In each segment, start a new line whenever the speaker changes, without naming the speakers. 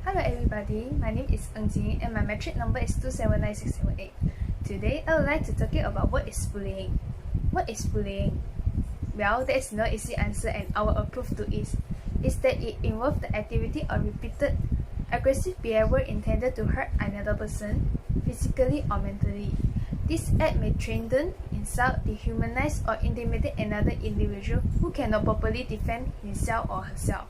Hello everybody, my name is Ng Jing and my metric number is 279678. Today I would like to talk about what is bullying. What is bullying? Well, there is no easy answer and our approach to it is that it involves the activity or repeated aggressive behavior intended to hurt another person, physically or mentally. This act may threaten, insult, dehumanize or intimidate another individual who cannot properly defend himself or herself.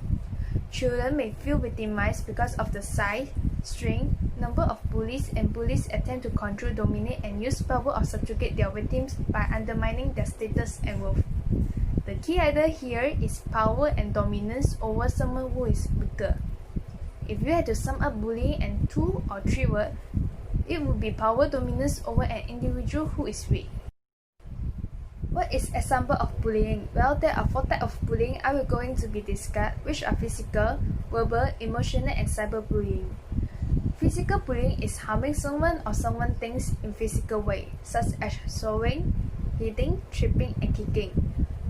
Children may feel victimized because of the size, strength, number of bullies, and bullies attempt to control, dominate, and use power or subjugate their victims by undermining their status and worth. The key idea here is power and dominance over someone who is weaker. If you had to sum up bullying in 2 or 3 words, it would be power dominance over an individual who is weak. What is example of bullying? Well, there are 4 types of bullying I will going to be discussed, which are physical, verbal, emotional, and cyberbullying. Physical bullying is harming someone or someone things in physical way, such as throwing, hitting, tripping, and kicking.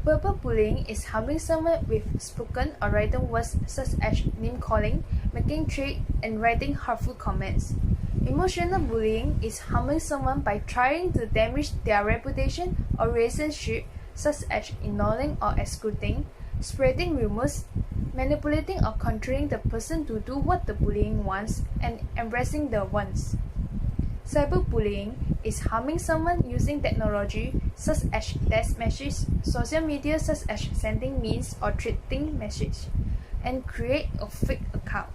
Verbal bullying is harming someone with spoken or written words such as name calling, making threats, and writing hurtful comments. Emotional bullying is harming someone by trying to damage their reputation or relationship, such as ignoring or excluding, spreading rumors, manipulating or controlling the person to do what the bullying wants, and embracing the wants. Cyberbullying is harming someone using technology such as text messages, social media such as sending memes or tweeting messages, and create a fake account.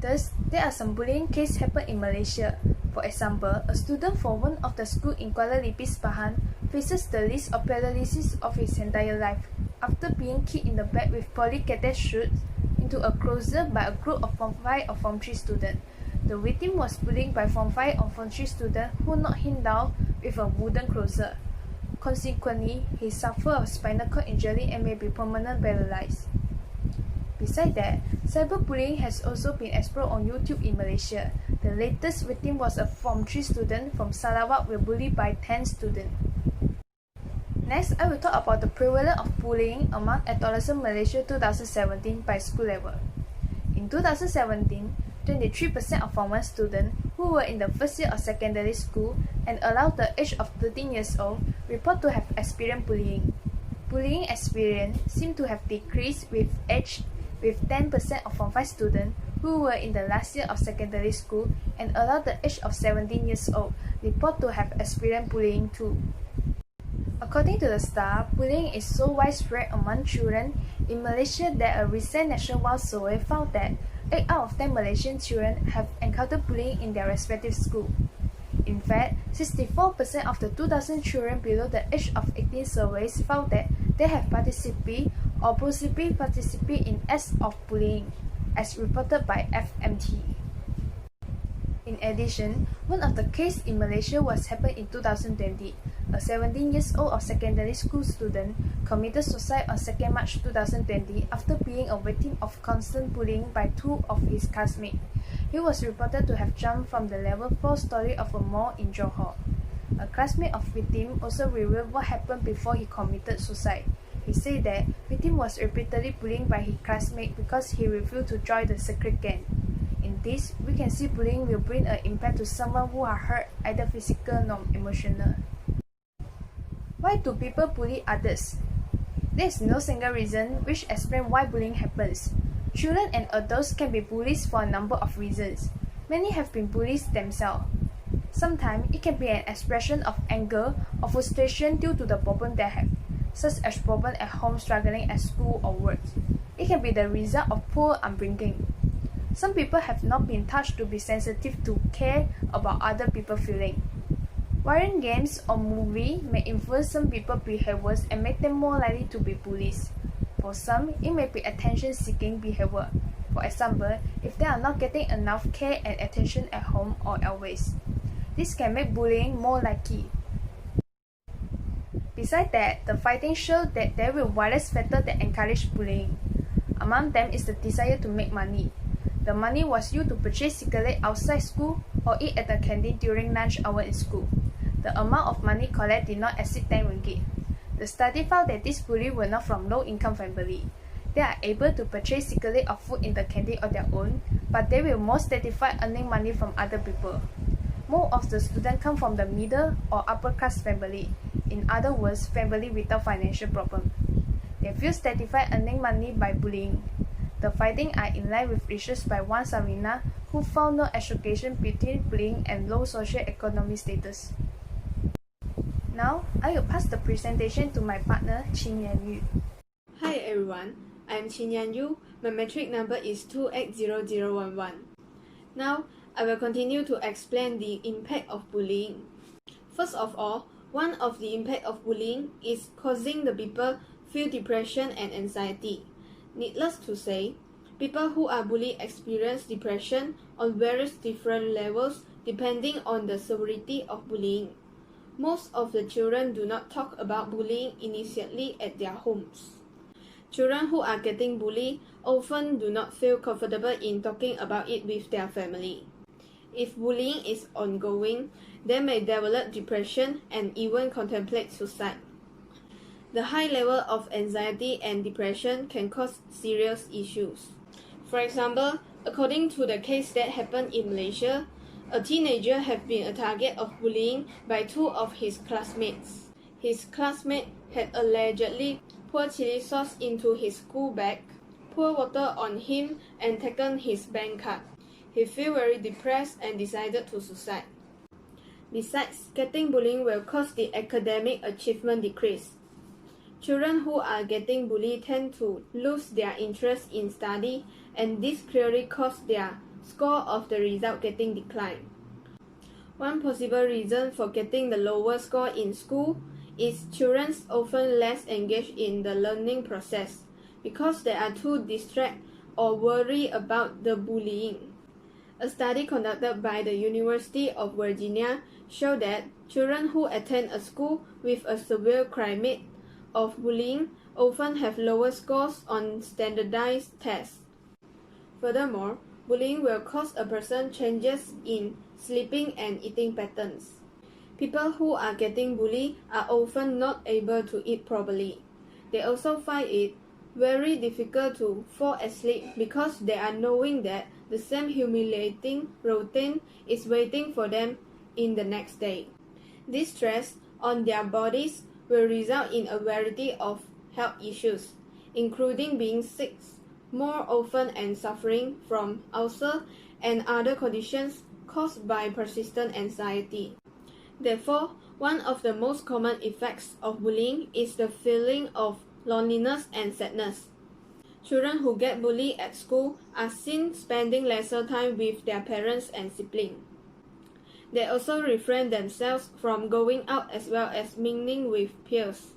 Thus, there are some bullying cases happen in Malaysia. For example, a student for one of the schools in Kuala Lumpur, Pahang, faces the risk of paralysis of his entire life after being kicked in the back with polycated shoes into a closet by a group of Form 5 or Form 3 students. The victim was bullied by Form 5 or Form 3 students who knocked him down with a wooden closet. Consequently, he suffered a spinal cord injury and may be permanently paralyzed. Besides that, cyberbullying has also been explored on YouTube in Malaysia. The latest victim was a Form 3 student from Sarawak who was bullied by 10 students. Next, I will talk about the prevalence of bullying among adolescents in Malaysia 2017 by school level. In 2017, 23% of Form 1 students who were in the first year of secondary school and around the age of 13 years old report to have experienced bullying. Bullying experience seemed to have decreased with age, with 10% of Form 5 students who were in the last year of secondary school and around the age of 17 years old report to have experienced bullying too. According to the Star, bullying is so widespread among children in Malaysia that a recent nationwide survey found that 8 out of 10 Malaysian children have encountered bullying in their respective school. In fact, 64% of the 2,000 children below the age of 18 surveys found that they have participated or possibly participate in acts of bullying, as reported by FMT. In addition, one of the cases in Malaysia was happened in 2020. A 17 years old of secondary school student committed suicide on 2nd March 2020 after being a victim of constant bullying by 2 of his classmates. He was reported to have jumped from the level 4 story of a mall in Johor. A classmate of victim also revealed what happened before he committed suicide. He said that victim was repeatedly bullied by his classmate because he refused to join the secret gang. In this, we can see bullying will bring an impact to someone who are hurt, either physical or emotional. Why do people bully others? There is no single reason which explains why bullying happens. Children and adults can be bullied for a number of reasons. Many have been bullied themselves. Sometimes it can be an expression of anger or frustration due to the problem they have, such as problems at home, struggling at school or work. It can be the result of poor upbringing. Some people have not been taught to be sensitive to care about other people's feelings. Violent games or movies may influence some people's behaviors and make them more likely to be bullied. For some, it may be attention-seeking behavior. For example, if they are not getting enough care and attention at home or always. This can make bullying more likely. Besides that, the findings show that there will be various factors that encourage bullying. Among them is the desire to make money. The money was used to purchase cigarettes outside school or eat at the canteen during lunch hour in school. The amount of money collected did not exceed 10 ringgit. The study found that these bullies were not from low-income families. They are able to purchase secretly of food in the canteen on their own, but they will most satisfied earning money from other people. Most of the students come from the middle or upper class family, in other words, family without financial problem. They feel satisfied earning money by bullying. The findings are in line with research by Wan Sarina, who found no association between bullying and low socio-economic status. Now, I will pass the presentation to my partner, Qin Yan Yu.
Hi everyone, I am Qin Yan Yu. My metric number is 280011. Now, I will continue to explain the impact of bullying. First of all, one of the impact of bullying is causing the people feel depression and anxiety. Needless to say, people who are bullied experience depression on various different levels depending on the severity of bullying. Most of the children do not talk about bullying initially at their homes. Children who are getting bullied often do not feel comfortable in talking about it with their family. If bullying is ongoing, they may develop depression and even contemplate suicide. The high level of anxiety and depression can cause serious issues. For example, according to the case that happened in Malaysia, a teenager had been a target of bullying by two of his classmates. His classmate had allegedly poured chili sauce into his school bag, poured water on him, and taken his bank card. He felt very depressed and decided to suicide. Besides, getting bullying will cause the academic achievement decrease. Children who are getting bullied tend to lose their interest in study, and this clearly causes their score of the result getting declined. One possible reason for getting the lower score in school is children often less engaged in the learning process because they are too distracted or worried about the bullying. A study conducted by the University of Virginia showed that children who attend a school with a severe climate of bullying often have lower scores on standardized tests. Furthermore, bullying will cause a person changes in sleeping and eating patterns. People who are getting bullied are often not able to eat properly. They also find it very difficult to fall asleep because they are knowing that the same humiliating routine is waiting for them in the next day. This stress on their bodies will result in a variety of health issues, including being sick more often and suffering from ulcer and other conditions caused by persistent anxiety. Therefore, one of the most common effects of bullying is the feeling of loneliness and sadness. Children who get bullied at school are seen spending lesser time with their parents and siblings. They also refrain themselves from going out as well as mingling with peers.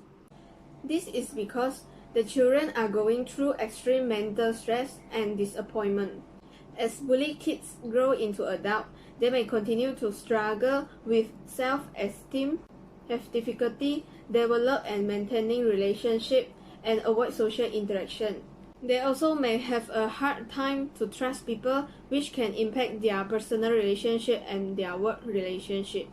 This is because the children are going through extreme mental stress and disappointment. As bullied kids grow into adults, they may continue to struggle with self-esteem, have difficulty develop and maintaining relationships, and avoid social interaction. They also may have a hard time to trust people, which can impact their personal relationship and their work relationship.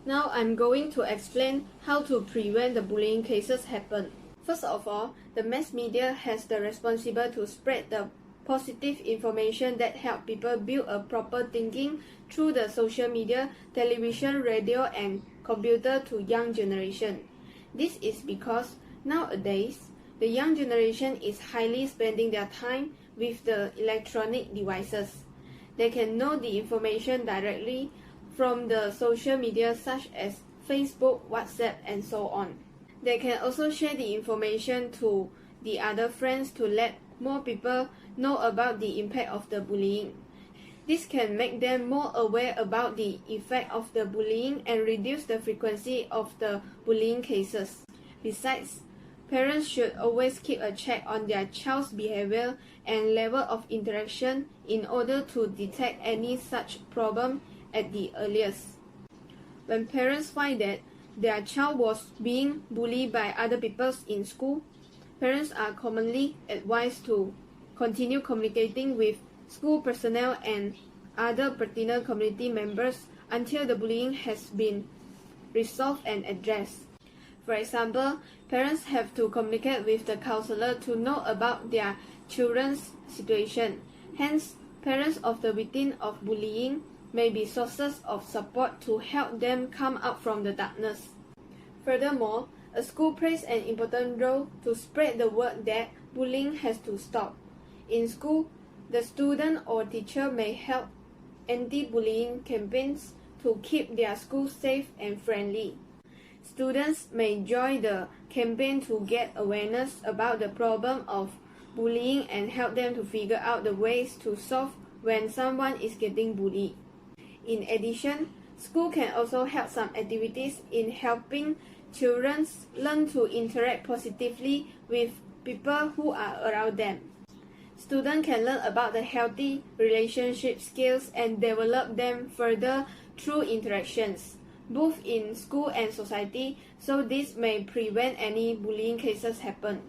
Now I'm going to explain how to prevent the bullying cases happen. First of all, the mass media has the responsibility to spread the positive information that help people build a proper thinking through the social media, television, radio, and computer to young generation. This is because nowadays, the young generation is highly spending their time with the electronic devices. They can know the information directly from the social media such as Facebook, WhatsApp, and so on. They can also share the information to the other friends to let more people know about the impact of the bullying. This can make them more aware about the effect of the bullying and reduce the frequency of the bullying cases. Besides, parents should always keep a check on their child's behavior and level of interaction in order to detect any such problem at the earliest. When parents find that their child was being bullied by other people in school, parents are commonly advised to continue communicating with school personnel and other pertinent community members until the bullying has been resolved and addressed. For example, parents have to communicate with the counselor to know about their children's situation. Hence, parents of the victim of bullying may be sources of support to help them come out from the darkness. Furthermore, a school plays an important role to spread the word that bullying has to stop. In school, the student or teacher may help anti-bullying campaigns to keep their school safe and friendly. Students may join the campaign to get awareness about the problem of bullying and help them to figure out the ways to solve when someone is getting bullied. In addition, school can also help some activities in helping children learn to interact positively with people who are around them. Students can learn about the healthy relationship skills and develop them further through interactions, both in school and society, so this may prevent any bullying cases happen.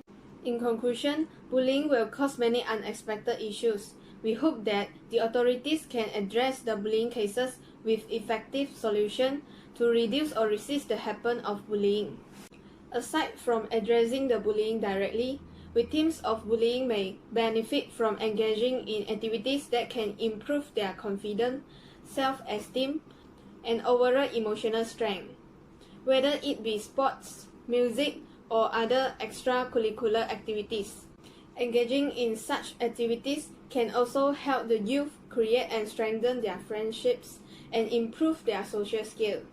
In conclusion, bullying will cause many unexpected issues. We hope that the authorities can address the bullying cases with effective solutions to reduce or resist the happen of bullying. Aside from addressing the bullying directly, victims of bullying may benefit from engaging in activities that can improve their confidence, self-esteem, and overall emotional strength. Whether it be sports, music, or other extracurricular activities. Engaging in such activities can also help the youth create and strengthen their friendships and improve their social skills.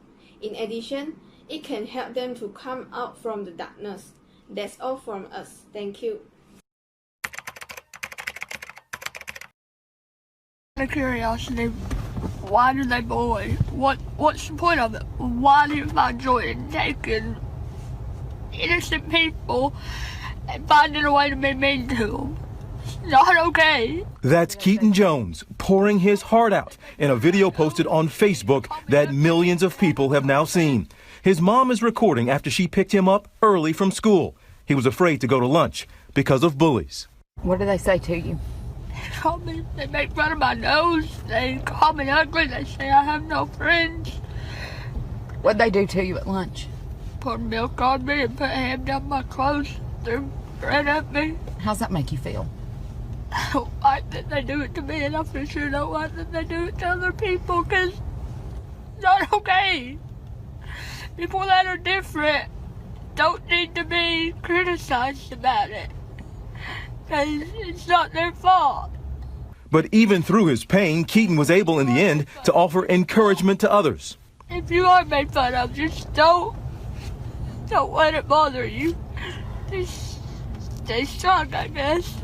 In addition, it can help them to come out from the darkness. That's all from us. Thank you.
The curiosity, why do they bully? What's the point of it? Why do you find joy in taking innocent people and finding a way to be mean to them? It's not okay.
That's Keaton Jones pouring his heart out in a video posted on Facebook that millions of people have now seen. His mom is recording after she picked him up early from school. He was afraid to go to lunch because of bullies.
What do they say to you?
They make fun of my nose. They call me ugly. They say I have no friends.
What'd they do to you at lunch?
Pour milk on me and put a hand down my clothes. Threw bread at me.
How's that make you feel?
I don't like that they do it to me, and I for sure don't like that they do it to other people, because it's not okay. People that are different don't need to be criticized about it, because it's not their fault.
But even through his pain, Keaton was able in the end to offer encouragement to others.
If you are made fun of, just don't let it bother you. Just stay strong, I guess.